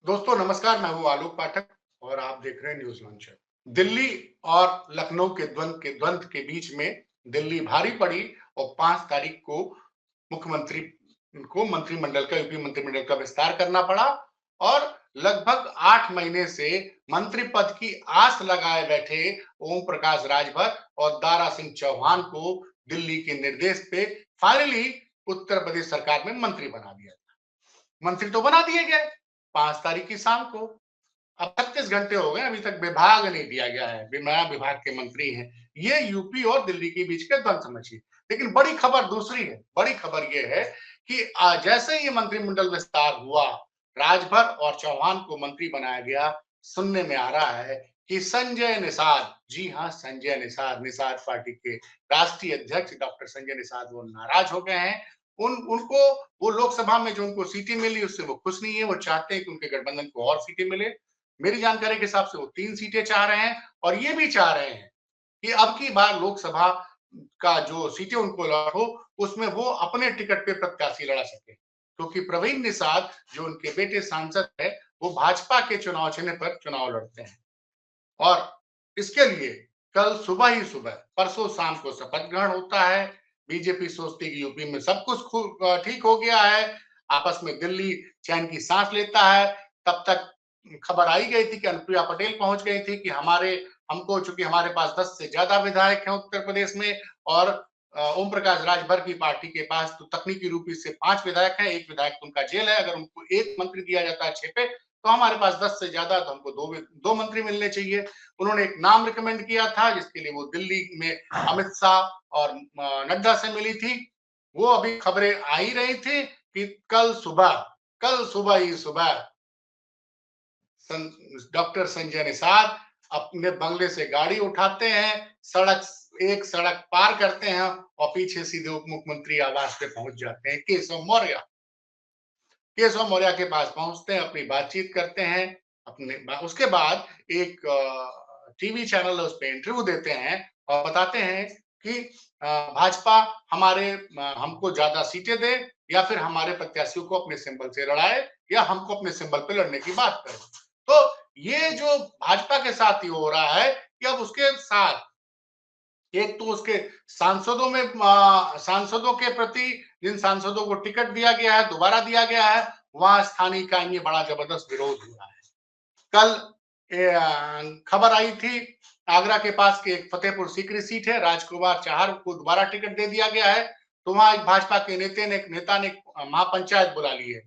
दोस्तों नमस्कार, मैं हूँ आलोक पाठक और आप देख रहे हैं न्यूज़ लॉन्चर। दिल्ली और लखनऊ के द्वंद्व के बीच में दिल्ली भारी पड़ी और 5 तारीख को मुख्यमंत्री को मंत्रिमंडल का यूपी मंत्रिमंडल का विस्तार करना पड़ा और लगभग 8 महीने से मंत्री पद की आस लगाए बैठे ओम प्रकाश राजभर और दारा सिंह चौहान को दिल्ली के निर्देश पे फाइनली उत्तर प्रदेश सरकार में मंत्री बना दिया। मंत्री तो बना दिए गए 5 तारीख की शाम को। अब 36 घंटे हो गए, अभी तक विभाग नहीं दिया गया है, नया विभाग के मंत्री हैं। ये यूपी और दिल्ली के बीच के द्वंद समझिए। लेकिन बड़ी खबर दूसरी है, बड़ी खबर ये है कि जैसे ही ये मंत्रिमंडल विस्तार हुआ, राजभर और चौहान को मंत्री बनाया गया, सुनने में आ रहा है कि संजय निषाद, जी हाँ, संजय निषाद, निषाद पार्टी के राष्ट्रीय अध्यक्ष डॉक्टर संजय निषाद वो नाराज हो गए हैं। उनको वो लोकसभा में जो उनको सीटें मिली उससे वो खुश नहीं है, वो चाहते हैं कि उनके गठबंधन को और सीटें मिले। मेरी जानकारी के हिसाब से वो 3 सीटें चाह रहे हैं और ये भी चाह रहे हैं कि अब की बार लोकसभा का जो सीटें उनको अलॉट हो, उसमें वो अपने टिकट पे प्रत्याशी लड़ा सके। क्योंकि प्रवीण निषाद जो उनके बेटे सांसद है, वो भाजपा के चुनाव चिन्ह पर चुनाव लड़ते हैं। और इसके लिए कल सुबह ही सुबह, परसों शाम को शपथ ग्रहण होता है। बीजेपी सोचती है कि यूपी में सब कुछ ठीक हो गया है, आपस में दिल्ली चैन की सांस लेता है। तब तक खबर आई गई थी कि अनुप्रिया पटेल पहुंच गई थी कि हमको चूंकि हमारे पास 10 से ज्यादा विधायक हैं उत्तर प्रदेश में और ओम प्रकाश राजभर की पार्टी के पास तो तकनीकी रूप से 5 विधायक हैं, एक विधायक तो उनका जेल है, अगर उनको एक मंत्री दिया जाता है 6 पे तो हमारे पास 10 से ज्यादा, तो हमको दो मंत्री मिलने चाहिए। उन्होंने एक नाम रिकमेंड किया था जिसके लिए वो दिल्ली में अमित शाह और नड्डा से मिली थी। वो अभी खबरें आ ही रही थी कि कल सुबह ही सुबह डॉक्टर संजय निषाद अपने बंगले से गाड़ी उठाते हैं, एक सड़क पार करते हैं और पीछे सीधे उप मुख्यमंत्री आवास पे पहुंच जाते हैं। केशव मौर्य के पास पहुंचते हैं, अपनी बातचीत करते हैं। उसके बाद एक टीवी चैनल है, उस पे इंटरव्यू देते हैं और बताते हैं कि भाजपा हमको ज्यादा सीटें दे या फिर हमारे प्रत्याशियों को अपने सिंबल से लड़ाए या हमको अपने सिंबल पे लड़ने की बात करे। तो ये जो भाजपा के साथ ही हो रहा है कि अब उसके साथ एक तो उसके सांसदों के प्रति जिन सांसदों को टिकट दिया गया है, दोबारा दिया गया है, वहां स्थानीय इकाई में बड़ा जबरदस्त विरोध हुआ है। कल खबर आई थी आगरा के पास के एक फतेहपुर सीकरी सीट है, राजकुमार चाहर को दोबारा टिकट दे दिया गया है। तो वहां एक भाजपा के नेता ने महापंचायत बुला ली है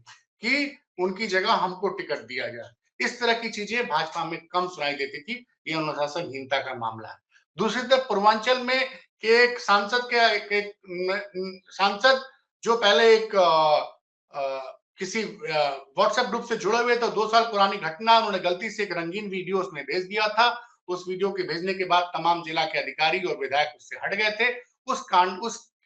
कि उनकी जगह हमको टिकट दिया जाए। इस तरह की चीजें भाजपा में कम सुनाई देती थी। ये अनुशासनहीनता का मामला है। दूसरी तरफ पूर्वांचल में एक सांसद जो पहले एक किसी व्हाट्सएप ग्रुप से जुड़े हुए थे, 2 साल पुरानी घटना, उन्होंने गलती से एक रंगीन वीडियो उसमें भेज दिया था। उस वीडियो के भेजने के बाद तमाम जिला के अधिकारी और विधायक उससे हट गए थे। उस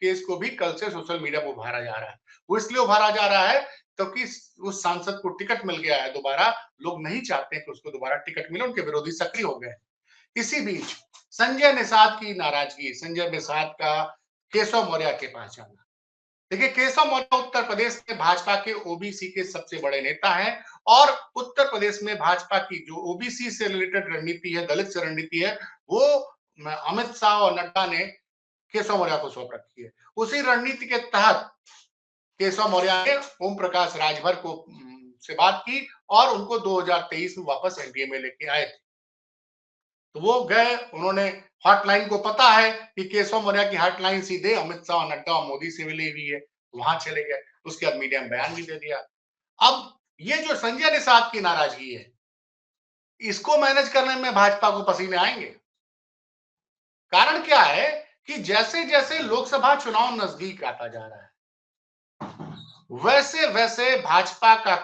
केस को भी कल से सोशल मीडिया पर उभारा जा रहा है। वो इसलिए उभारा जा रहा है क्योंकि उस सांसद को टिकट मिल गया है दोबारा। लोग नहीं चाहते कि उसको दोबारा टिकट मिले, उनके विरोधी सक्रिय हो गए। इसी बीच संजय निषाद की नाराजगी, संजय निषाद का केशव मौर्य के पास जाना। देखिए, केशव मौर्य उत्तर प्रदेश में भाजपा के ओबीसी के सबसे बड़े नेता हैं और उत्तर प्रदेश में भाजपा की जो ओबीसी से रिलेटेड रणनीति है, दलित से रणनीति है, वो अमित शाह और नड्डा ने केशव मौर्य को सौंप रखी है। उसी रणनीति के तहत केशव मौर्य ने ओम प्रकाश राजभर को से बात की और उनको 2023 में वापस एनडीए में लेके आए थे। तो वो गए, उन्होंने हॉटलाइन को पता है कि केशव मौर्य की हॉटलाइन सीधे अमित शाह, नड्डा और मोदी से मिली हुई है, वहां चले गए। उसके बाद मीडिया में बयान भी दे दिया। अब ये जो संजय निषाद की नाराजगी है, इसको मैनेज करने में भाजपा को पसीने आएंगे। कारण क्या है कि जैसे जैसे लोकसभा चुनाव नजदीक आता जा रहा है, वैसे वैसे भाजपा का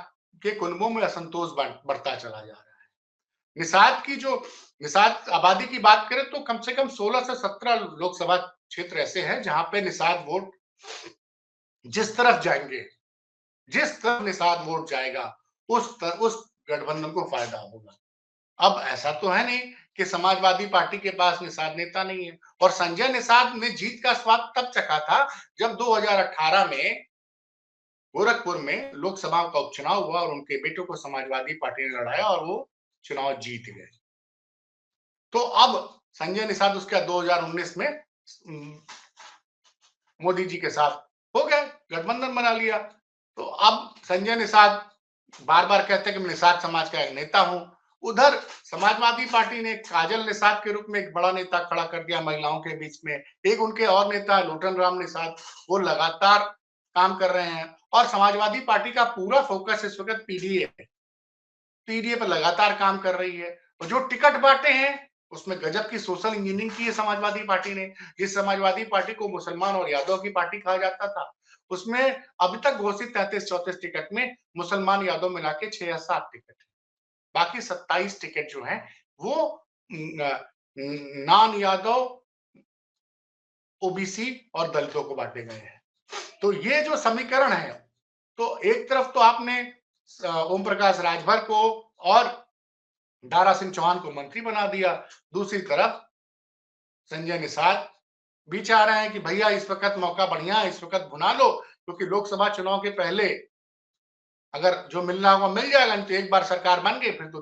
के कुनबों में असंतोष बढ़ता चला जा रहा है। निषाद की जो निषाद आबादी की बात करें तो कम से कम 16 से 17 लोकसभा क्षेत्र ऐसे हैं जहां पे निषाद वोट जिस तरफ जाएंगे, जिस तरफ निषाद वोट जाएगा, उस गठबंधन को फायदा होगा। अब ऐसा तो है नहीं कि समाजवादी पार्टी के पास निषाद नेता नहीं है और संजय निषाद ने जीत का स्वाद तब चखा था जब 2018 में गोरखपुर में लोकसभा का उपचुनाव हुआ और उनके बेटों को समाजवादी पार्टी ने लड़ाया और वो चुनाव जीत गए। तो अब संजय निषाद उसके 2019 में मोदी जी के साथ हो गए, गठबंधन बना लिया। तो अब संजय निषाद बार-बार कहते हैं कि मैं निषाद समाज का एक नेता हूं। उधर समाजवादी पार्टी ने काजल निषाद के रूप में एक बड़ा नेता खड़ा कर दिया महिलाओं के बीच में। एक उनके और नेता है लोटन राम निषाद, वो लगातार काम कर रहे हैं और समाजवादी पार्टी का पूरा फोकस इस वक्त पीडीए है। पीडीए पर लगातार काम कर रही है और जो टिकट बांटे हैं उसमें गजब की सोशल इंजीनियरिंग की है समाजवादी पार्टी ने। जिस समाजवादी पार्टी को मुसलमान और यादव की पार्टी कहा जाता था, उसमें अभी तक घोषित 33-34 टिकट में मुसलमान यादव मिला के 6 या 7 टिकट है। बाकी 27 टिकट जो हैं वो नॉन यादव, ओबीसी और दलितों को बांटे गए हैं। तो ये जो समीकरण है, तो एक तरफ तो आपने ओम प्रकाश राजभर को और दारा सिंह चौहान को मंत्री बना दिया, दूसरी तरफ संजय निषाद भी चाह रहे हैं कि भैया इस वक्त मौका बढ़िया है, इस वक्त भुना लो, क्योंकि लोकसभा चुनाव के पहले अगर जो मिलना होगा मिल जाएगा, नहीं तो एक बार सरकार बन गई फिर तो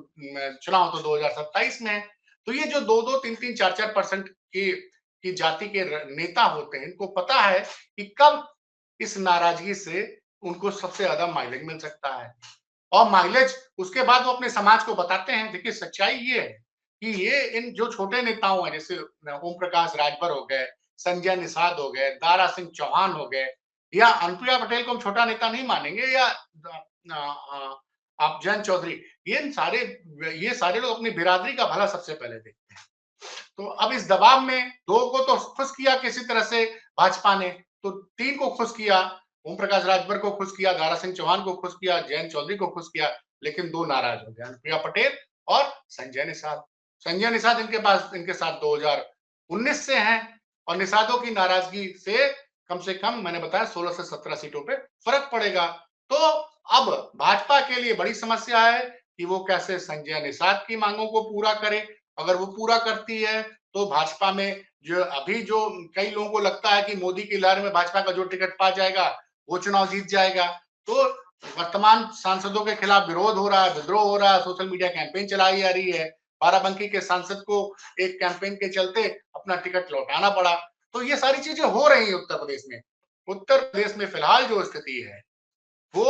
चुनाव तो 2027 में है। तो ये जो 2-2, 3-3, 4-4% की जाति के नेता होते हैं, इनको पता है कि कब इस नाराजगी से उनको सबसे ज्यादा माइलेज मिल सकता है और माइलेज उसके बाद वो अपने समाज को बताते हैं। देखिए सच्चाई ये है कि ये इन जो छोटे नेताओं हैं जैसे ओम प्रकाश राजभर हो गए, संजय निषाद हो गए, दारा सिंह चौहान हो गए या अनुप्रिया पटेल को हम छोटा नेता नहीं मानेंगे या आप जयंत चौधरी, ये सारे लोग अपनी बिरादरी का भला सबसे पहले देखते हैं। तो अब इस दबाव में दो को तो खुश किया किसी तरह से भाजपा ने, तो 3 को खुश किया, ओम प्रकाश राजभर को खुश किया, दारा सिंह चौहान को खुश किया, जयंत चौधरी को खुश किया, लेकिन 2 नाराज हो गए, अनुप्रिया पटेल और संजय निषाद। संजय निषाद इनके साथ 2019 से हैं और निषादों की नाराजगी से कम मैंने बताया 16 से 17 सीटों पे फर्क पड़ेगा। तो अब भाजपा के लिए बड़ी समस्या है कि वो कैसे संजय निषाद की मांगों को पूरा करे। अगर वो पूरा करती है तो भाजपा में जो कई लोगों को लगता है कि मोदी की लहर में भाजपा का जो टिकट पा जाएगा वो चुनाव जीत जाएगा। तो वर्तमान सांसदों के खिलाफ विरोध हो रहा है, विद्रोह हो रहा है, सोशल मीडिया कैंपेन चलाई जा रही है। बाराबंकी के सांसद को एक कैंपेन के चलते अपना टिकट लौटाना पड़ा। तो ये सारी चीजें हो रही है उत्तर प्रदेश में। उत्तर प्रदेश में फिलहाल जो स्थिति है वो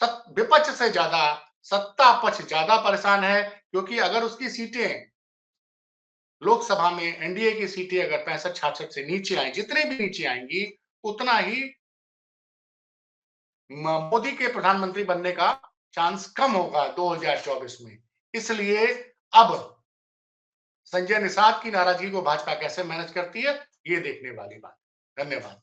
विपक्ष से ज्यादा सत्ता पक्ष ज्यादा परेशान है, क्योंकि अगर उसकी सीटें लोकसभा में एनडीए की सीटें अगर 65-66 से नीचे आए, जितने भी नीचे आएंगी उतना ही मोदी के प्रधानमंत्री बनने का चांस कम होगा 2024 में। इसलिए अब संजय निषाद की नाराजगी को भाजपा कैसे मैनेज करती है, ये देखने वाली बात। धन्यवाद।